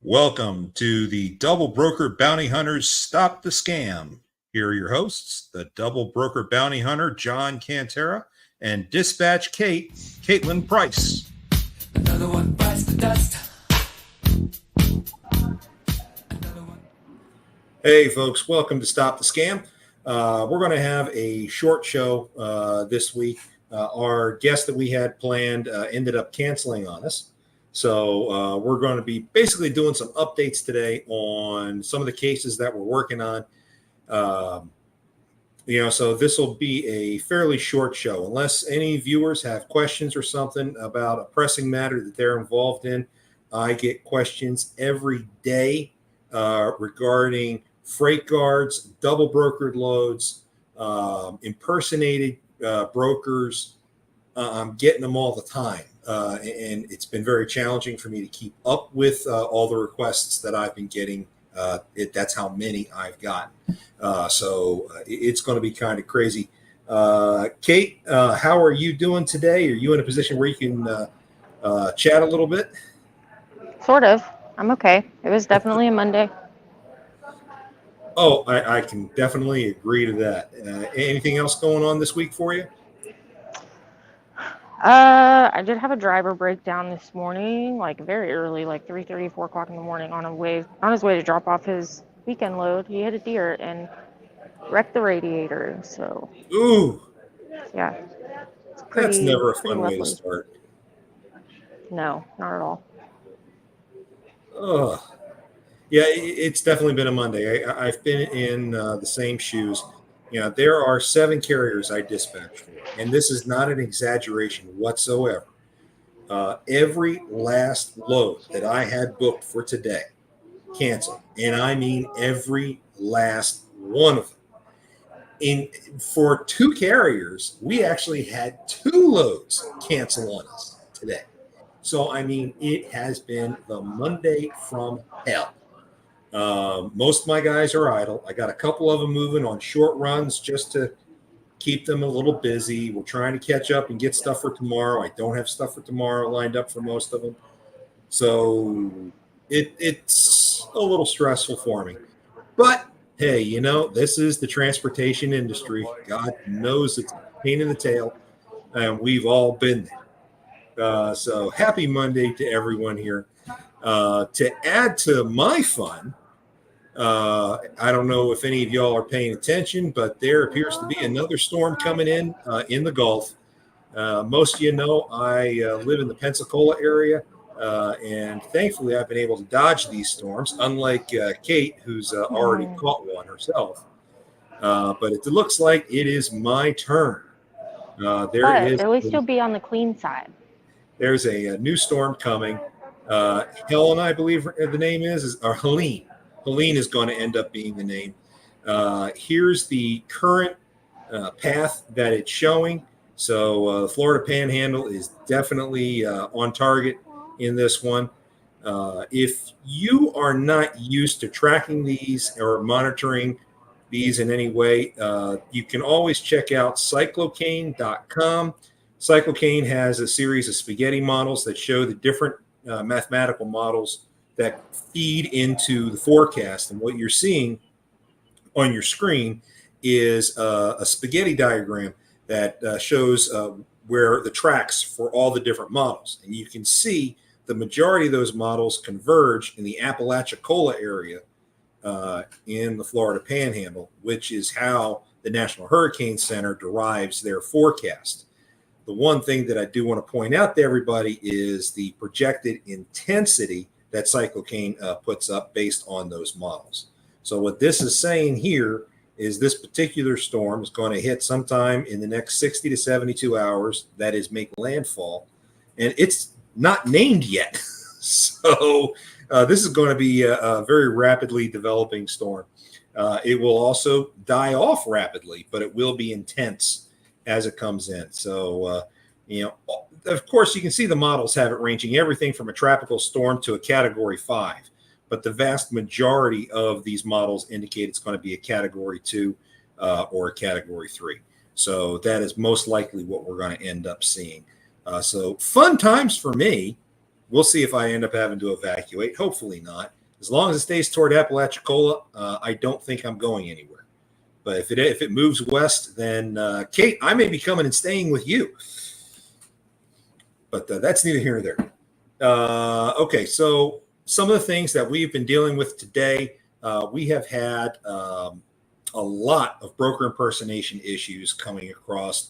Welcome to the Double Broker Bounty Hunters Stop the Scam. Here are your hosts, the Double Broker Bounty Hunter, John Cantera, and Dispatch Kate, Caitlin Price. Another one bites the dust. Hey, folks, welcome to Stop the Scam. We're going to have a short show this week. Our guest that we had planned ended up canceling on us. So we're going to be basically doing some updates today on some of the cases that we're working on. So this will be a fairly short show. Unless any viewers have questions or something about a pressing matter that they're involved in, I get questions every day regarding freight guards, double brokered loads, impersonated brokers. I'm getting them all the time. And it's been very challenging for me to keep up with all the requests that I've been getting. That's how many I've gotten. So it's going to be kind of crazy. Kate, how are you doing today? Are you in a position where you can chat a little bit? Sort of. I'm okay. It was definitely a Monday. Oh, I can definitely agree to that. Anything else going on this week for you? I did have a driver breakdown this morning, like very early, like 3:30, 4 o'clock in the morning on his way to drop off his weekend load. He hit a deer and wrecked the radiator. So, Ooh, yeah. that's never a fun way to start. No, not at all. Ugh. Yeah, it's definitely been a Monday. I've been in the same shoes. There are 7 carriers I dispatch for, and this is not an exaggeration whatsoever. Every last load that I had booked for today canceled, and I mean every last one of them. For 2 carriers, we actually had 2 loads cancel on us today. So, I mean, it has been the Monday from hell. Most of my guys are idle. I got a couple of them moving on short runs just to keep them a little busy. We're trying to catch up and get stuff for tomorrow. I don't have stuff for tomorrow lined up for most of them. So it's a little stressful for me. But, hey, this is the transportation industry. God knows it's a pain in the tail, and we've all been there. So happy Monday to everyone here. To add to my fun, I don't know if any of y'all are paying attention, but there appears to be another storm coming in the Gulf. Most of you know I live in the Pensacola area, and thankfully I've been able to dodge these storms, unlike Kate, who's already caught one herself. But it looks like it is my turn. But at least you'll be on the clean side. There's a new storm coming. Helen, I believe the name is or Helene. Helene is going to end up being the name. Here's the current path that it's showing. So the Florida Panhandle is definitely on target in this one. If you are not used to tracking these or monitoring these in any way, you can always check out cyclocane.com. Cyclocane has a series of spaghetti models that show the different mathematical models that feed into the forecast. And what you're seeing on your screen is a spaghetti diagram that shows where the tracks for all the different models. And you can see the majority of those models converge in the Apalachicola area in the Florida Panhandle, which is how the National Hurricane Center derives their forecast. The one thing that I do want to point out to everybody is the projected intensity that Cyclocane puts up based on those models. So what this is saying here is this particular storm is going to hit sometime in the next 60 to 72 hours. That is, make landfall. And it's not named yet. So this is going to be a very rapidly developing storm. It will also die off rapidly, but it will be intense as it comes in. So, of course, you can see the models have it ranging everything from a tropical storm to a Category 5. But the vast majority of these models indicate it's going to be a Category 2 or a Category 3. So that is most likely what we're going to end up seeing. So fun times for me. We'll see if I end up having to evacuate. Hopefully not. As long as it stays toward Apalachicola, I don't think I'm going anywhere. But if it moves west, then Kate, I may be coming and staying with you. But that's neither here nor there. Okay, so some of the things that we've been dealing with today, we have had a lot of broker impersonation issues coming across.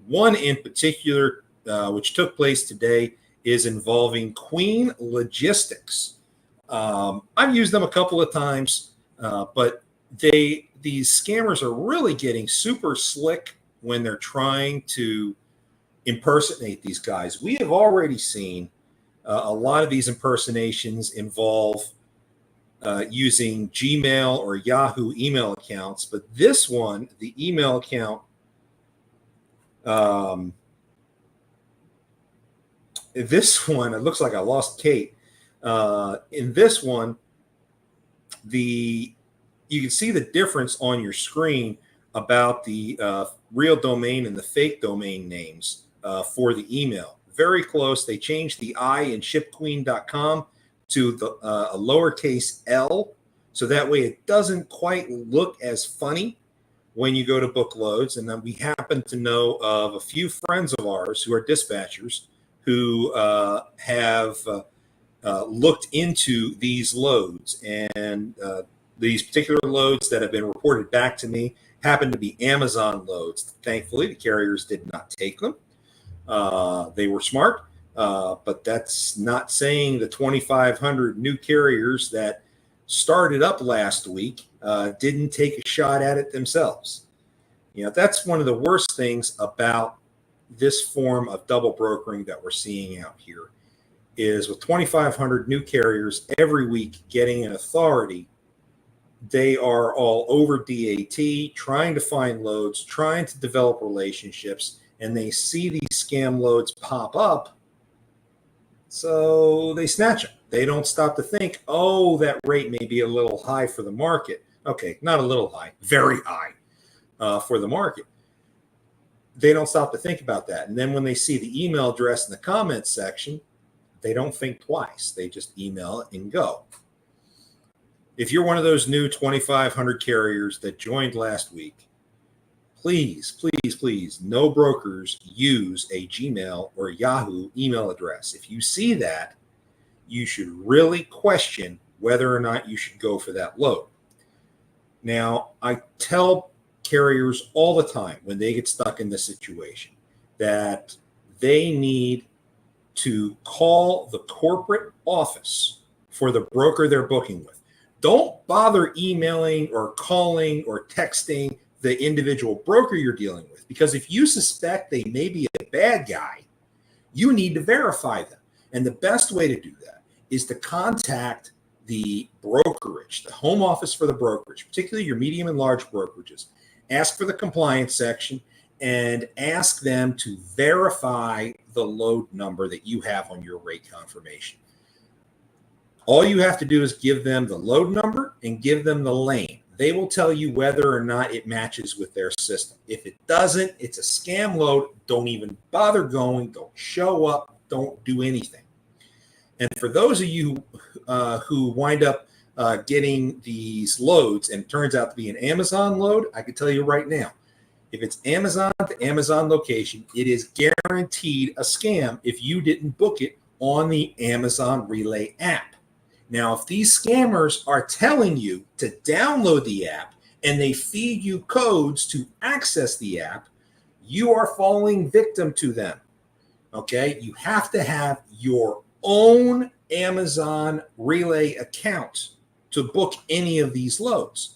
One in particular, which took place today, is involving Queen Logistics. I've used them a couple of times, but these scammers are really getting super slick when they're trying to impersonate these guys. We have already seen a lot of these impersonations involve using Gmail or Yahoo email accounts, but this one, the email account, this one, it looks like I lost Kate. In this one, you can see the difference on your screen about the real domain and the fake domain names for the email. Very close. They changed the I in shipqueen.com to a lowercase l, so that way it doesn't quite look as funny when you go to book loads. And then we happen to know of a few friends of ours who are dispatchers who have looked into these loads, and these particular loads that have been reported back to me happen to be Amazon loads. Thankfully, the carriers did not take them. They were smart, but that's not saying the 2,500 new carriers that started up last week didn't take a shot at it themselves. You know, that's one of the worst things about this form of double brokering that we're seeing out here, is with 2,500 new carriers every week getting an authority, they are all over DAT, trying to find loads, trying to develop relationships, and they see these scam loads pop up, so they snatch them. They don't stop to think, oh, that rate may be a little high for the market. Okay, not a little high, very high for the market. They don't stop to think about that. And then when they see the email address in the comments section, they don't think twice. They just email it and go. If you're one of those new 2,500 carriers that joined last week, please, please, please, no brokers use a Gmail or Yahoo email address. If you see that, you should really question whether or not you should go for that load. Now, I tell carriers all the time when they get stuck in this situation that they need to call the corporate office for the broker they're booking with. Don't bother emailing or calling or texting the individual broker you're dealing with, because if you suspect they may be a bad guy, you need to verify them. And the best way to do that is to contact the brokerage, the home office for the brokerage, particularly your medium and large brokerages. Ask for the compliance section and ask them to verify the load number that you have on your rate confirmation. All you have to do is give them the load number and give them the lane. They will tell you whether or not it matches with their system. If it doesn't, it's a scam load. Don't even bother going. Don't show up. Don't do anything. And for those of you who wind up getting these loads and it turns out to be an Amazon load, I can tell you right now, if it's Amazon to Amazon location, it is guaranteed a scam if you didn't book it on the Amazon Relay app. Now, if these scammers are telling you to download the app and they feed you codes to access the app, you are falling victim to them. Okay? You have to have your own Amazon Relay account to book any of these loads.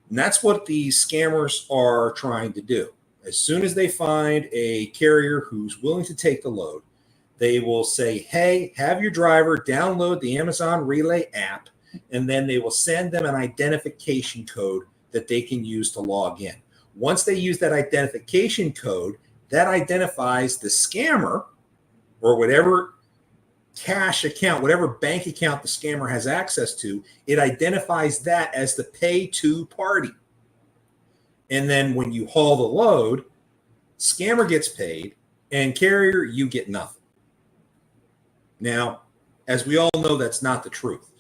And that's what these scammers are trying to do. As soon as they find a carrier who's willing to take the load, they will say, hey, have your driver download the Amazon Relay app, and then they will send them an identification code that they can use to log in. Once they use that identification code, that identifies the scammer or whatever cash account, whatever bank account the scammer has access to, it identifies that as the pay to party. And then when you haul the load, scammer gets paid and carrier, you get nothing. Now, as we all know, that's not the truth.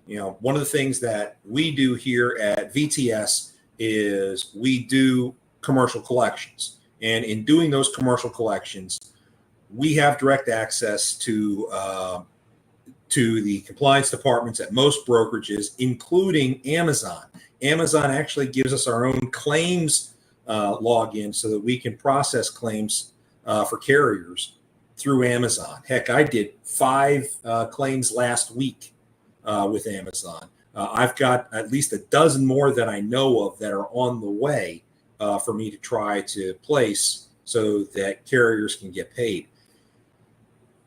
One of the things that we do here at VTS is we do commercial collections. And in doing those commercial collections, we have direct access to the compliance departments at most brokerages, including Amazon. Amazon actually gives us our own claims login so that we can process claims for carriers through Amazon. Heck, I did 5 claims last week with Amazon. I've got at least a dozen more that I know of that are on the way for me to try to place so that carriers can get paid.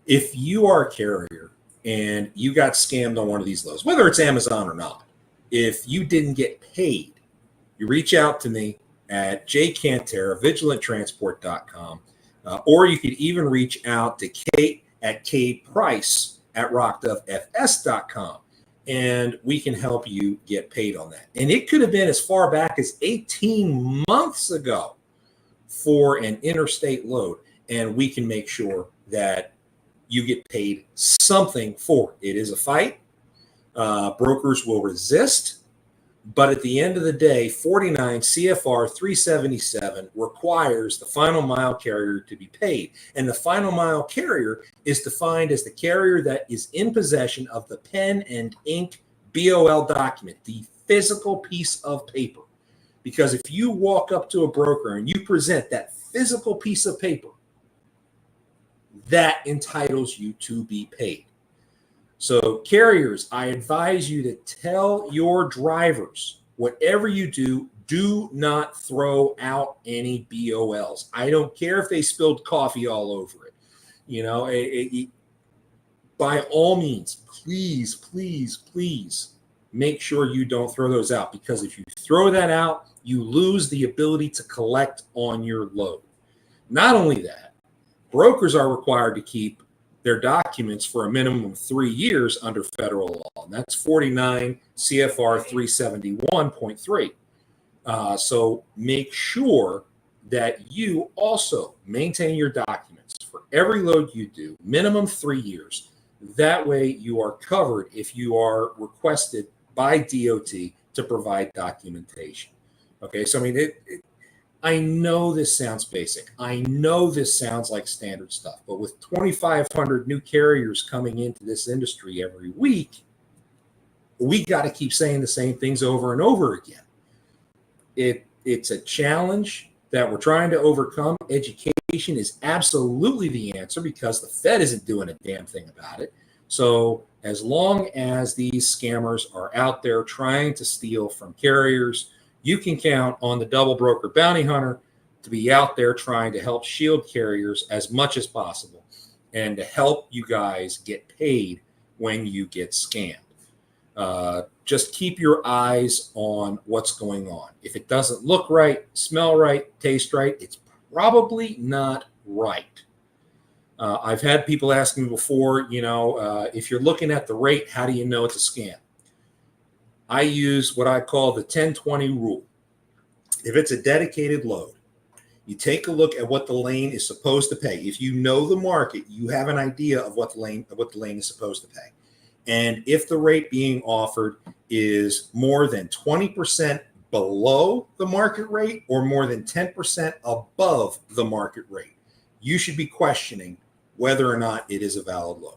If you are a carrier and you got scammed on one of these loads, whether it's Amazon or not, if you didn't get paid, you reach out to me at jcantera, vigilanttransport.com, or you could even reach out to Kate at kprice at rockdovefs.com, and we can help you get paid on that. And it could have been as far back as 18 months ago for an interstate load, and we can make sure that you get paid something for it. It is a fight. Brokers will resist. But at the end of the day, 49 CFR 377 requires the final mile carrier to be paid. And the final mile carrier is defined as the carrier that is in possession of the pen and ink BOL document, the physical piece of paper. Because if you walk up to a broker and you present that physical piece of paper, that entitles you to be paid. So carriers, I advise you to tell your drivers, whatever you do, do not throw out any BOLs. I don't care if they spilled coffee all over it. By all means, please, please, please make sure you don't throw those out, because if you throw that out, you lose the ability to collect on your load. Not only that, brokers are required to keep their documents for a minimum of 3 years under federal law. And that's 49 CFR 371.3. So make sure that you also maintain your documents for every load you do, minimum 3 years. That way you are covered if you are requested by DOT to provide documentation. Okay, so I know this sounds basic. I know this sounds like standard stuff, but with 2,500 new carriers coming into this industry every week, we got to keep saying the same things over and over again. It's a challenge that we're trying to overcome. Education is absolutely the answer, because the Fed isn't doing a damn thing about it. So as long as these scammers are out there trying to steal from carriers, you can count on the Double Broker Bounty Hunter to be out there trying to help shield carriers as much as possible and to help you guys get paid when you get scammed. Just keep your eyes on what's going on. If it doesn't look right, smell right, taste right, it's probably not right. I've had people ask me before, if you're looking at the rate, how do you know it's a scam? I use what I call the 10-20 rule. If it's a dedicated load, you take a look at what the lane is supposed to pay. If you know the market, you have an idea of what the lane is supposed to pay. And if the rate being offered is more than 20% below the market rate or more than 10% above the market rate, you should be questioning whether or not it is a valid load.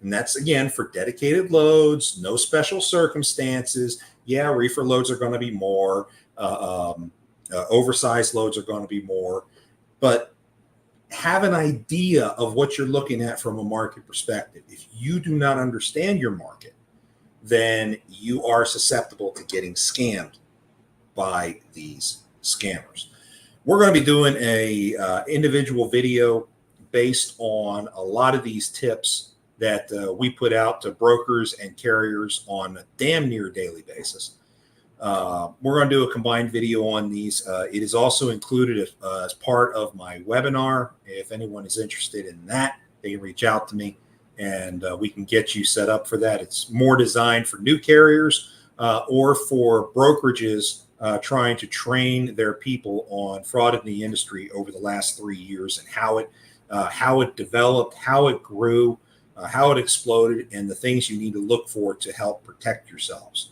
And that's, again, for dedicated loads, no special circumstances. Yeah, reefer loads are going to be more. Oversized loads are going to be more. But have an idea of what you're looking at from a market perspective. If you do not understand your market, then you are susceptible to getting scammed by these scammers. We're going to be doing a individual video based on a lot of these tips that we put out to brokers and carriers on a damn near daily basis. We're going to do a combined video on these. It is also included as part of my webinar. If anyone is interested in that, they can reach out to me and we can get you set up for that. It's more designed for new carriers or for brokerages trying to train their people on fraud in the industry over the last 3 years and how it developed, how it grew, how it exploded, and the things you need to look for to help protect yourselves.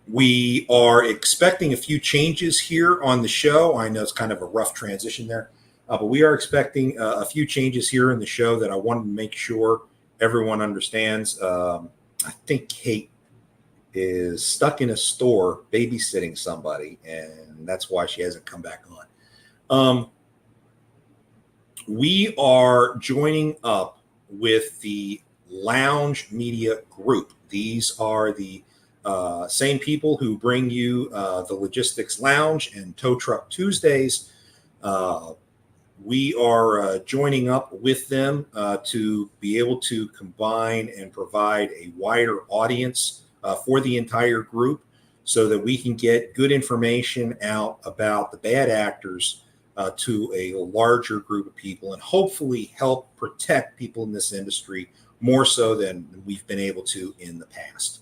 We are expecting a few changes here on the show. I know it's kind of a rough transition there, but we are expecting a few changes here in the show that I wanted to make sure everyone understands. I think Kate is stuck in a store babysitting somebody, and that's why she hasn't come back on. We are joining up with the Lounge Media Group. These are the same people who bring you the Logistics Lounge and Tow Truck Tuesdays. We are joining up with them to be able to combine and provide a wider audience for the entire group so that we can get good information out about the bad actors to a larger group of people and hopefully help protect people in this industry more so than we've been able to in the past.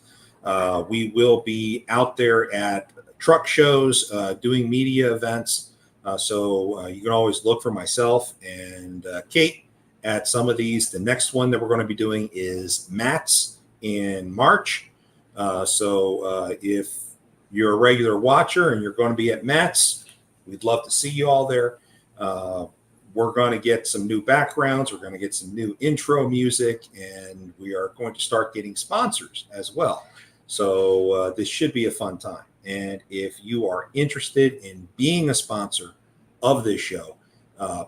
We will be out there at truck shows, doing media events. So you can always look for myself and Kate at some of these. The next one that we're going to be doing is MATS in March. So if you're a regular watcher and you're going to be at MATS, we'd love to see you all there. We're going to get some new backgrounds. We're going to get some new intro music, and we are going to start getting sponsors as well. So this should be a fun time. And if you are interested in being a sponsor of this show,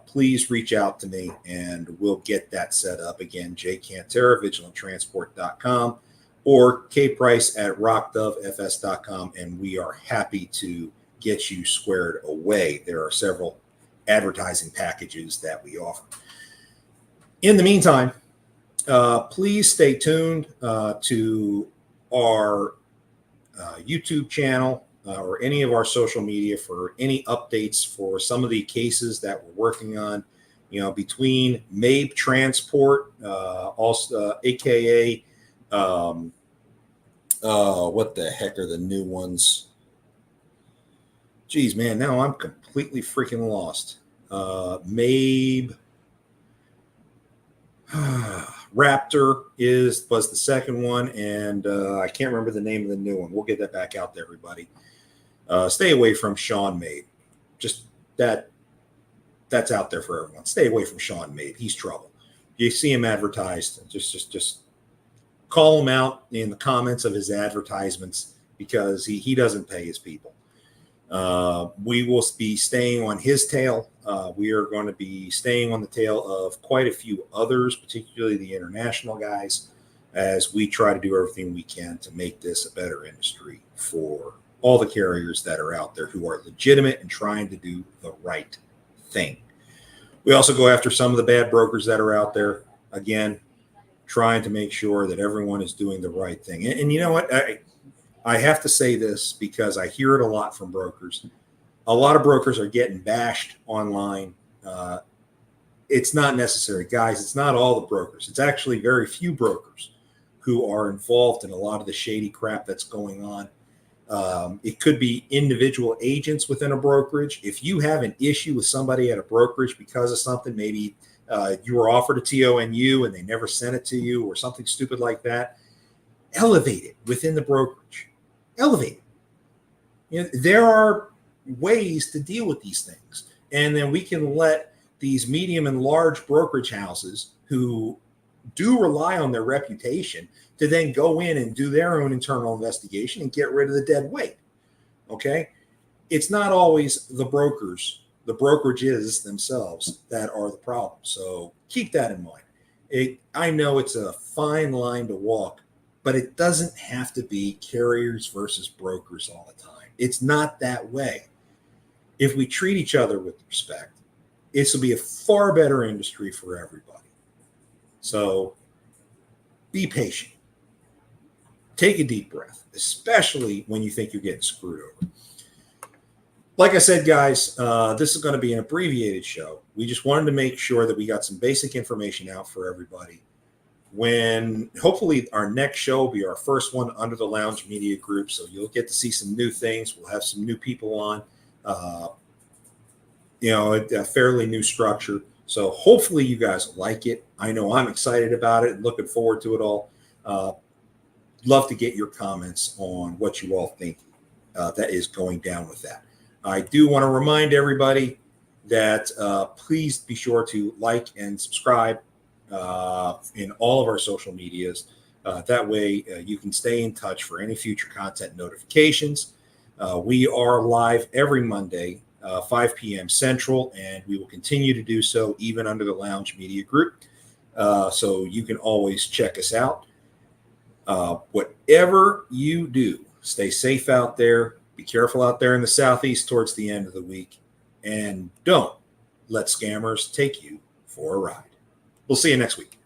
please reach out to me and we'll get that set up. Again, Jay Cantera, VigilantTransport.com, or kprice at rockdovefs.com, and we are happy to get you squared away. There are several advertising packages that we offer. In the meantime, please stay tuned to our YouTube channel or any of our social media for any updates for some of the cases that we're working on. You know, between MABE Transport, also AKA what the heck are the new ones? Geez, man, now I'm completely freaking lost. MABE Raptor was the second one, and I can't remember the name of the new one. We'll get that back out to everybody. Stay away from Sean MABE. Just that's out there for everyone. Stay away from Sean MABE. He's trouble. You see him advertised, just call him out in the comments of his advertisements because he doesn't pay his people. We will be staying on his tail. We are going to be staying on the tail of quite a few others, particularly the international guys, as we try to do everything we can to make this a better industry for all the carriers that are out there who are legitimate and trying to do the right thing. We also go after some of the bad brokers that are out there, again, trying to make sure that everyone is doing the right thing. And you know what? I have to say this because I hear it a lot from brokers. A lot of brokers are getting bashed online. It's not necessary, guys. It's not all the brokers. It's actually very few brokers who are involved in a lot of the shady crap that's going on. It could be individual agents within a brokerage. If you have an issue with somebody at a brokerage because of something, maybe you were offered a TONU and they never sent it to you or something stupid like that, elevate it within the brokerage. Elevate it. You know, there are ways to deal with these things. And then we can let these medium and large brokerage houses who do rely on their reputation to then go in and do their own internal investigation and get rid of the dead weight. Okay. It's not always the brokers, the brokerages themselves that are the problem. So keep that in mind. I know it's a fine line to walk, but it doesn't have to be carriers versus brokers all the time. It's not that way. If we treat each other with respect, this will be a far better industry for everybody. So be patient. Take a deep breath, especially when you think you're getting screwed over. Like I said, guys, this is going to be an abbreviated show. We just wanted to make sure that we got some basic information out for everybody. When hopefully our next show will be our first one under the Lounge Media Group. So you'll get to see some new things. We'll have some new people on, a fairly new structure. So hopefully you guys like it. I know I'm excited about it and looking forward to it all. Love to get your comments on what you all think that is going down with that. I do want to remind everybody that please be sure to like and subscribe in all of our social medias. That way you can stay in touch for any future content notifications. We are live every Monday, 5 p.m. Central, and we will continue to do so even under the Lounge Media Group. So you can always check us out. Whatever you do, stay safe out there. Be careful out there in the Southeast towards the end of the week. And don't let scammers take you for a ride. We'll see you next week.